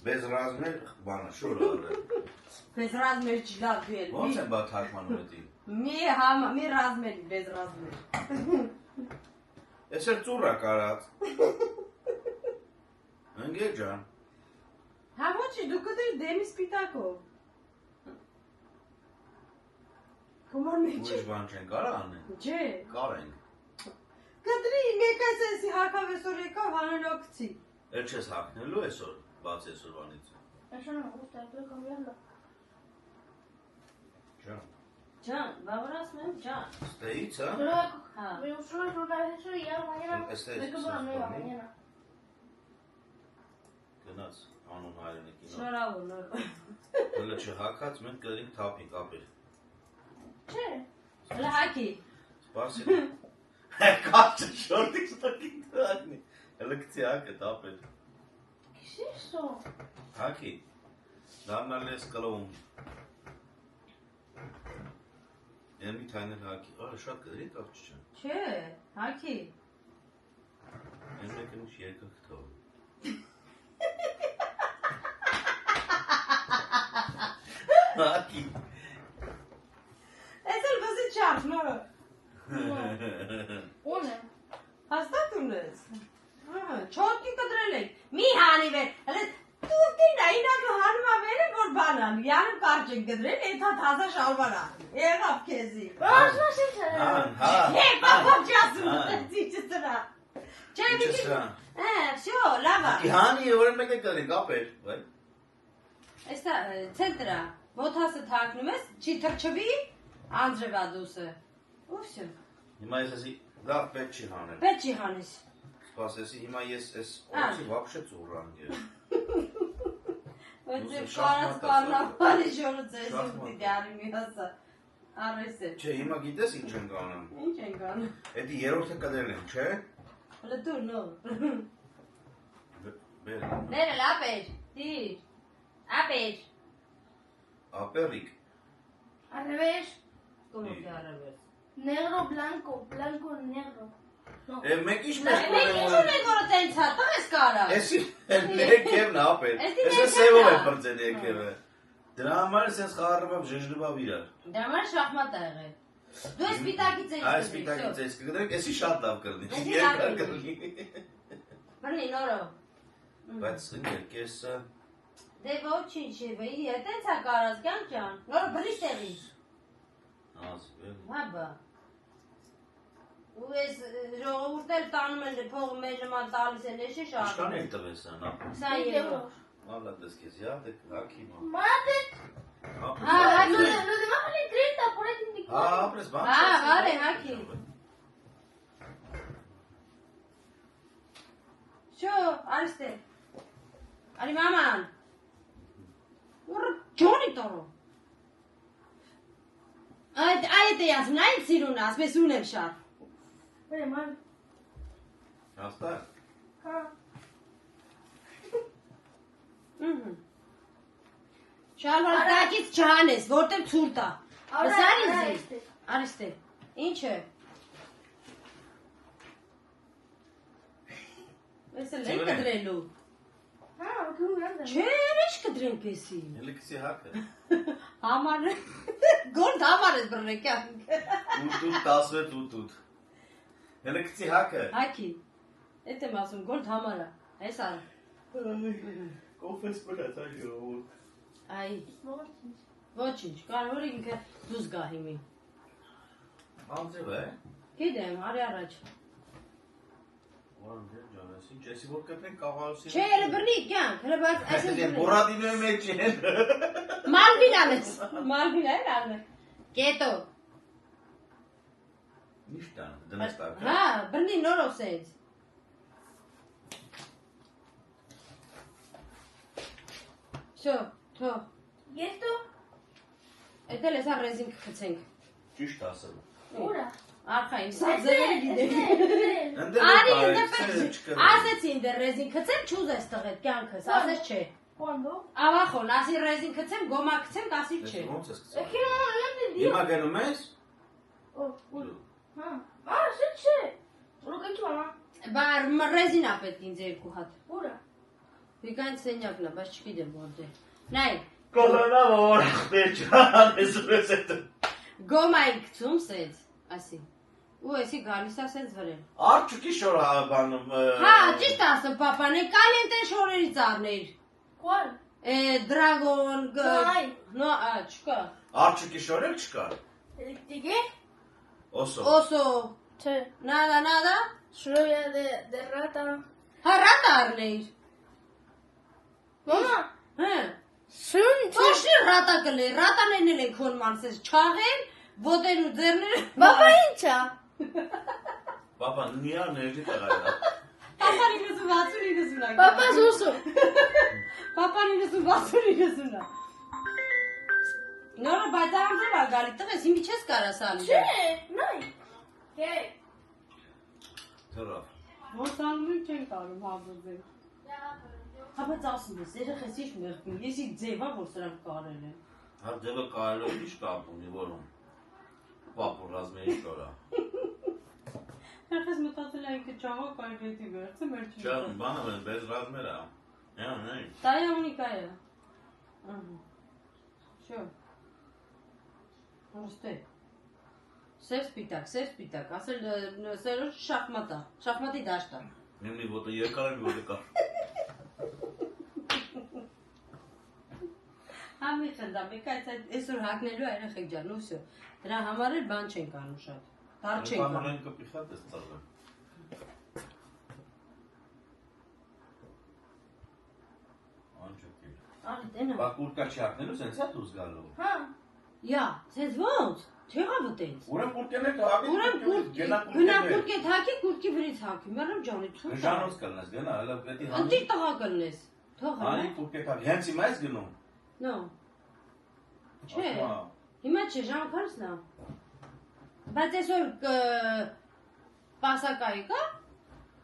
bez ռազմեր բանը շորը արել։ Bez ռազմեր չլավ դել։ Ոնց են բա թարգմանում էդի։ Մի ռազմեր, bez ռազմեր։ Ես էլ ծուռա կարած։ Ընգեր ջան։ Հա ոչի, դու կտրի դեմի սպիտակով։ Կոմար մեջի։ Ուրիշ բան չեն կարա անեն։ Չէ։ Կարենք։ Կտրի մեկս էսի հակավ էսօր եկավ հանելոքցի։ Էլ չես հակնելու էսօր, բաց էսօրվանից։ Աշան ուստակը կամիալա։ Ջան։ Ջան, բավար ասում եմ, ջան։ Ստեից, հա։ Դրակ։ Հա։ Մի ուսրոյ շուտայեցի յար մանիրա։ Էստե Մեկը բան նույն մանիրա։ Գնաց անուն հայրենիքին։ Շնորհավոր, նոր։ Հələ չհակած մենք կրինք թափինք ապեր։ Չէ։ Հələ հակի։ Սպասի։ Կաչը շորտի ստակին դրակնի։ Հələ կցի հակը տապել։ Քիսիսո։ Հակի։ Դառնալ ես կլոուն։ Եմի թայնել հակի։ Արը շատ կդրի կաղճ չան։ Չէ, հակի։ Են մեկն ուշ երկակ թող։ Հակի։ Ես էլ բզի չարդ, նորը։ Ո՞ն է։ Հաստատ ունես։ Չոտքի կտրել ենք։ Մի հանի վեր։ Հələ տուտին է, ինակը հանում ավերը, որ բանան։ Յանում կարճ ենք կտրել, էթա թազա շալվարա։ Եղավ քեզի։ Բասմաս ինչ է։ Հա։ Հե, բաբա չասում, ծիճը տրա։ Չէ, մի քիչ։ Всё, լավա։ Հանի որը մեկ է կրինք ապեր, վայ։ Էստա ցենտրա, ոտասը թակնում ես, չի թրջվի, անձրևադուսը։ Ու всё։ Հիմա ես ասի լավ պետք չի հանել։ Պետք չի հանես։ Սպասեցի հիմա ես էս օծի вообще ծուրան ես։ Ոչինչ կարած կանավալի ժորը ձեզ դիարի մի հասա։ Արեսը։ Չէ, հիմա գիտես ինչ ենք անում։ Ինչ ենք անում։ Էդի երրորդը կդրել ենք, չէ։ Հələ դու նո։ Բեր։ Ները լապեր, դիր։ Ապեր։ Ապերիկ։ Արևեր։ Կոմո դարավեր։ Negro blanco, blanco negro։ Մեկ ինչ մեզ Մենք ինչ ունենք որ տենց հա, տես կարա։ Էսի եկևն ապեր։ Էսը սևով է բրձել եկևը։ Դրա համար ես խառնվավ ժժնվավ իրար։ Դրա համար շախմատ ա եղել։ Դու ես պիտակի ծես։ Այս պիտակի ծես կգրեք, էսի շատ լավ կրնի։ Էսի Երկար լավ կրնի։ Բռնի նորո։ Բայց ընկեր կեսը Դե ոչինչ է, բայի, տենց ա կարած կյանք ջան։ Նորո բռնի տեղից։ ազգել։ Հա բա։ ու ես ժողովուրդն էլ տանում են փողը մեր նման տալիս են, էշի շահ։ Ինչքան եք տվես սա, նա։ 20 եվրո։ Մալադես քեզ, յադե հակի մա։ Молодец. Հա, Lo demás vale 30 por ahí te Հա, ապրես բան։ Հա, վարե, հակի։ Շո, արստե։ Արի մաման։ Ուր ջոնի տորո։ Այդ է ասում, այն սիրուն ասում, ես ունեմ շատ։ Vale, mal. Հաստա։ Ha. Շալվար տակից չհանես, որտեղ ցուրտ է։ Ahora Սարի ahora զի։ este. Արստե։ Ինչ է։ Ես էլ եք կդրելու։ Ah, qué grande. Չէ, ինչ կդրենք էսի։ Էլիքսի հակը։ Համար գորդ համար ես բռնեկյան։ Ուտուտ 16 ուտուտ։ Էլիքսի հակը։ Հակի։ Էդ եմ ասում, գորդ համար է։ Այս արա։ Կոֆես բրացա ժողովուրդ։ Այ, ոչինչ, կարող է ինքը դուս գա հիմի։ Անձև է։ Գիտեմ, արի առաջ։ Որն ջանես, ինչ էսի որ կտրեն կաղալուսի։ Չէ, elə բռնի կյանք, հələ բայց այսպես բռնի։ Բորադինոյի մեջ են։ Մալվին անես։ Մալվին այլ անես։ Կետո։ Ինչ տան, դնես տակ։ Հա, բռնի նորով սենց։ Շո, թո։ ¿Y esto? Էդ էլ էսա ռեզին կխցենք։ Ճիշտ ասել։ Pura. Արխային, սա ձևերը գիտեմ։ Ընդեր Արի, բարի, ընդեպ ասեցի ինձ ռեզին կցեմ, չուզես տղետ կյանքս, ասես չէ։ ¿Cuándo? Ավախոն, ասի ռեզին կցեմ, գոմա կցեմ, ասի չէ։ Ոնց ես Es սկսել։ que no lo entendí. Հիմա գնում ես։ Oh, uy. Ah, sí, sí. Lo que ha hecho mamá. Բար ռեզին ա պետք ինձ երկու հատ։ Pura. Վիկան սենյակն է, բայց չգիտեմ որտե։ Նայ, Կոլոնա որ խտեր ջան, ես ուրես էտ։ գոմայի կցում սենց, ասի։ Ու էսի գալիս ա սենց վրեն։ Արջուկի շոր բանում։ Հա, ճիշտ ասում, պապան, է կալենտեն շորերից առներ։ ¿Cuál? Դրագոն, Այ։ նո, չկա։ Արջուկի շորել չկար։ ¿De qué? Օսո։ Օսո, Sí. նադա, Solo era de rata. հա ռատ առներ։ Mamá, Հը, son... ոչի ռատա կլե, ռատաներն էլ են քոն մանսես չաղեն, ոտեն ու ձերները։ Papá hincha. Պապա նիա ներդի տղա։ Պապան 90-60 նա։ Papá suso. Պապան 90-60 նա։ Նորը բայց ամրել ա գալի, տղես, հիմի չես կարա սալի։ Sí, no. ¿Qué? Թրավ։ Ոնց անում եմ չեն կարում հավոզել։ Հա բայց ասում ես, երեխես ինչ մեղքում, եսի ձևա, որ սրանք կարել են։ Հա ձևը կարելով ինչ կապ ունի որում։ Պապու ռազմերի շորա։ Երեխես մտածել է ինքը ճաղա կարգետի վերցը, մեր չի։ Չան բանը վեն բեզ ռազմեր ա։ Հա, նայ։ Տայա ունիկա է։ Շո։ Ոստե։ Սև սպիտակ, ասել սերոջ շախմատա, շախմատի դաշտա։ Նեմնի ոտը երկար եմ ոտը կար։ Համի խնդա, մեկ այսօր հակնելու այրախեք ջան, ու սյո, դրա համար էլ բան չենք անում շատ, դար չենք անում։ Պանորեն կպի խատ ես ծաղը։ Անջոկի։ Արի տենա։ Բա կուրկա չի հակնելու, սենց է դուզ գալու։ Ha. Յա, սենց ոնց, չեղավ ըտենց։ Ուրեմ կուրկեն է կհակի, Ուրեմ գենա գնա կուրկեն է։ կուրկետ հակի, կուրկի վրից հակի, մերում ջանի, ցուրտ։ Ժանոց կլնես, գնա, հելա պետի հանի։ Ընտիր տղա կլնես, թող Հանի հանի, կուրկետ հակի, հենց հիմա ես գնում։ նո, չէ, հիմա չէ, ժամքարսն է։ Բայց այսօր պասակայի կա,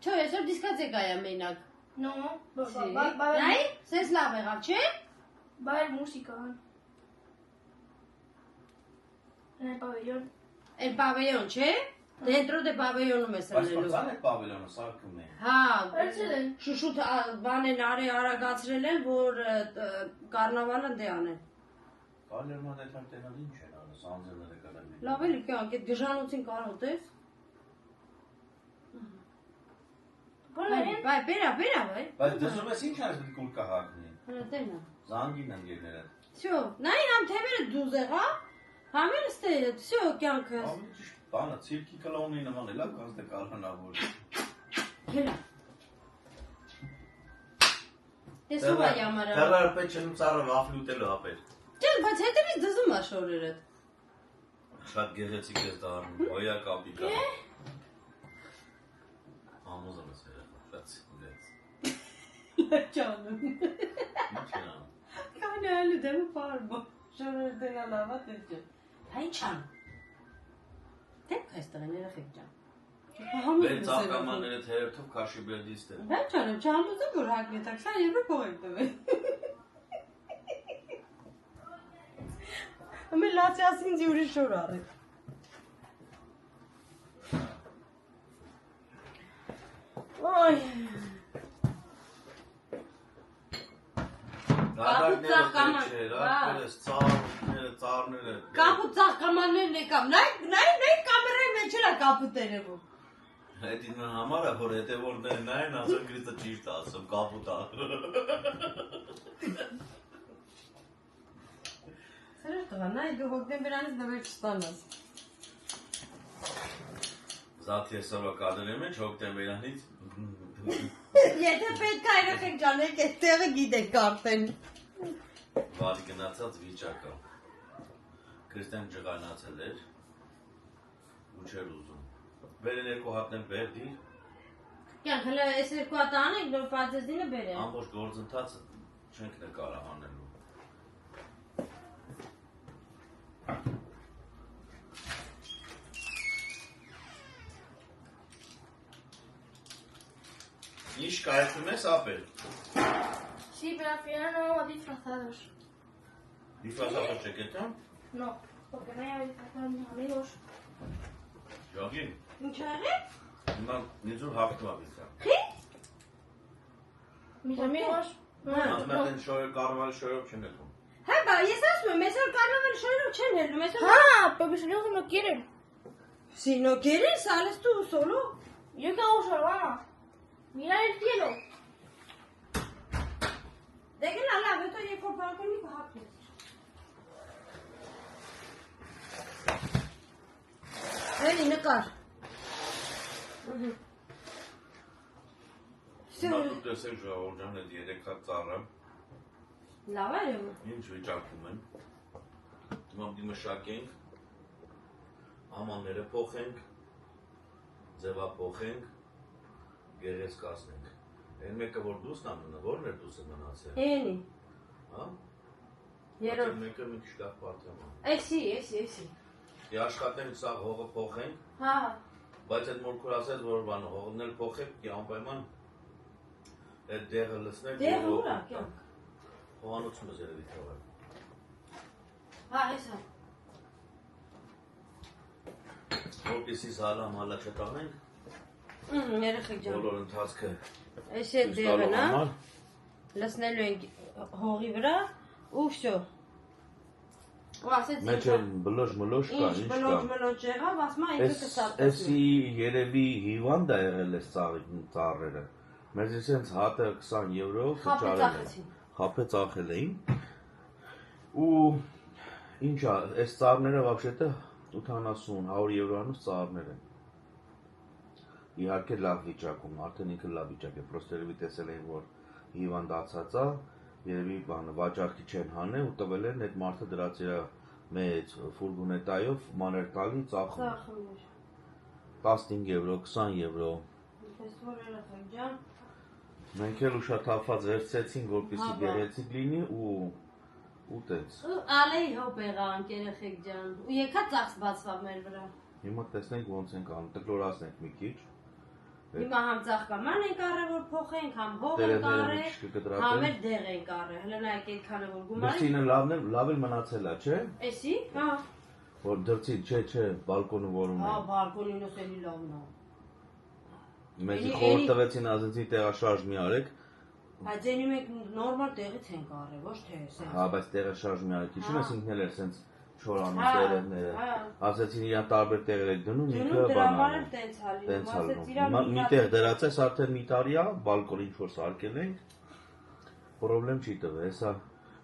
չէ, այսօր դիսկացեկա է մենակ։ No, va a Նայ, haber, սենց լավ եղավ, չէ։ va a haber música. En el pabellón. Էլ պավեյոն, չէ։ Դենտրո դե պավեյոնում ես Բայց ելնելու։ կործան է պավելյոնը սարկում է։ Հա, Վերցրել են։ շուշուտ բան են արագացրել են, որ կարնավալը դե անեն։ Կալերման է թարտենալ ինչ են անը, սանձելները կալեմ։ Լավ էլի կյանք, այդ գժանոցին կարող տես։ Ponle bien. Բայ, բերա, բայ։ Բայց դզում ես ինչ այս կուրկա հակնի։ Հնտենա։ Զանգին են գերները։ Всё, նայ համ թևերը դուզ եղա, համերը ստե, всё կյանքը։ Բանը ցիրկի կլոնի նման էլա կազդե կարանավոր։ Հելա։ Տեսու վայ ամարա։ Դեռ պետք չեմ ծառը վաֆլուտելու ապեր։ Ջան, բայց հետևից դզում ա շորերը։ Շատ գեղեցիկ է դառնում, ոյա կապիկա։ Ամոզը մսերը, շատ սիրեց։ Ջանում։ Ինչ է անում։ Կանե ալու դեմը պարմո, շորերը դենա լավա տերջը։ Հայ չան։ Դեպք այստեղ երեխեք ջան։ Վեր ծաղկամանները թերթով քաշի բերդիստ է։ Դա չանեմ, չան ուզում որ հագնետակ, 20 եվրո փողեք տվել։ Ամեն լացյաս ինձ ուրիշ շոր առեք։ Ոյ։ Դադարները ծառները։ Կապուտ ծաղկամաններն եկավ, նայ կամերայի մեջ էլա կապուտ երևում։ Այդ ինը համար է, որ հետևորդներն նայեն, ասեն գրիստը ճիշտ ասում, կապուտ ա։ Սերեր տղա, նայ դու հոկտեմբերանից նվեր չստանաս։ Զատ եսորվա կադրեմ ինչ հոկտեմբերանից։ Եթե պետք է երեխեք ջան, եք այդ տեղը գիտեք արդեն։ Վարի գնացած վիճակը։ Քրիստիան ջղանացել էր ու չէր ուզում։ Բերեն երկու հատն բերդի։ Կյանք, հլը այս երկու հատ անենք, որ պածեզինը բերեն։ Ամբողջ գործընթացը չենք նկարահանելու։ Ինչ կայքում ես ապել։ Sí, pero al final no vamos disfrazados. Disfrazados chaqueta? No, porque no hay a disfrazar a mis amigos. Jogin. Ինչ աղի։ Հիմա նիզուր հաղթում ապիսա։ Խի։ Mis amigos. Անմետեն շորը կարվալ շորով չեն եկում։ Հա, բա ես ասում եմ, այսօր կարնավալ շորով չեն հելնում, այսօր։ Ah, pero mis amigos no quieren. Si no quieres, sales tú solo. ¿Yo qué hago solo, mamá? Mira el cielo. De que la lave, estoy en por balcón y bajo. Էլի նկար։ Հիմա դուք տեսեք ժողովրդան այդ երեքա ծառը Լավ է եղում։ ինչ վիճակում են։ Հիմա պիտի մշակենք, ամանները փոխենք, ձևափոխենք, գեղեցկացնենք։ Այն մեկը որ դուսն ամնը, որն է դուսը մնացել։ Էնի։ Հա։ Երրորդ։ Մեկը մի քիչ լավ պատրամ։ Էսի։ Դե աշխատենք սա հողը փոխենք։ Հա։ Բայց այդ մորքուր ասած որ բանը հողն էլ փոխենք, კი անպայման այդ դեղը լցնենք։ Դեղը ուր է, կյանք։ Հողանոցումը երևի թողել։ Հա, էսա։ Որպեսի զալա մալա չտանենք։ Երեխեք ջան։ Բոլոր ընթացքը։ Էս է դեղն, հա։ Լցնելու ենք հողի վրա ու всё։ Մեջ բլոժ կա, ինչ կա։ Բլոժ եղավ, ասում եմ ինքը կսատասի։ Էսի երևի հիվանդ է եղել այս ծառերը։ Մեզ իսենց հատը 20 եվրով վճարել են։ Խափե ծախել էին։ Ու ինչա, այս ծառները вообще-то 80-100 եվրանոց ծառներ են։ Իհարկե լավ վիճակում, արդեն ինքը լավ վիճակ է, պրոստը երևի տեսել էին, որ հիվանդացած է, երևի բանը վաճառքի չեն հանել ու տվել են այդ մարդը դրած իր մեծ ֆուրգոնետայով մաներ տալի ծախում։ 15 եվրո, 20 եվրո։ Ես որ երեխեք ջան։ Մենք էլ ուշաթափված վերցեցինք, որպեսզի գեղեցիկ լինի ու տենց։ Ալեի հոպ եղանք երեխեք ջան։ Ու եկա ծախս բացվավ մեր վրա։ Հիմա տեսնենք ոնց ենք անում, տկլորացնենք մի քիչ։ Հիմա համ ծաղկաման ենք առել, որ փոխենք, համ հող ենք առել, համ էլ դեղ ենք առել։ Հələ նայեք այդքանը որ գումարի։ Դրսինը լավ էլ մնացել է, չէ՞։ Էսի, հա։ Որ դրսին, չէ, բալկոնը որում է։ Հա, բալկոնին ոսելի լավն է։ Մեզ խորհուրդ տվեցին ասեցին տեղաշարժ մի արեք։ Բայց ձենի մենք նորմալ տեղից ենք առել, ոչ թե սենց։ Հա, բայց տեղաշարժ մի արեք։ Հիշում ես ինքն էլ էր սենց չորանում տերևները։ Ասեցին իրան տարբեր տեղեր եք դնում, ինքը բանալու։ Տենց հալնում։ Մի տեղ դրած ես արդեն մի տարի է, բալկոն ինչ որ սարքել ենք։ Պրոբլեմ չի տվել, հեսա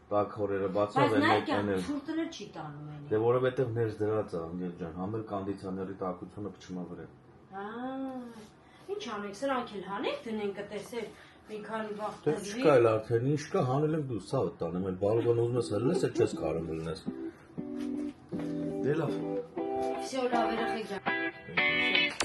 տակ հորերը Բայց բացավ են նայ մեկնել։ կյանք շուրտը չի տանում էլի։ Դե որովհետև ներս դրած է անգել ջան, համել կոնդիցիոների տաքությունը փչումա վրա։ Ինչ անենք, սրանք էլ հանենք դնենք կտեսել մի քանի բախ Դե չկա էլ արդեն ինչ կա, հանել եմ դու սա տանեմ, այլ բալգոն ուզում ես հելնես, էլ չես կարող հելնես։ Դե լավ։ Всё, լավ երեխեք ջան։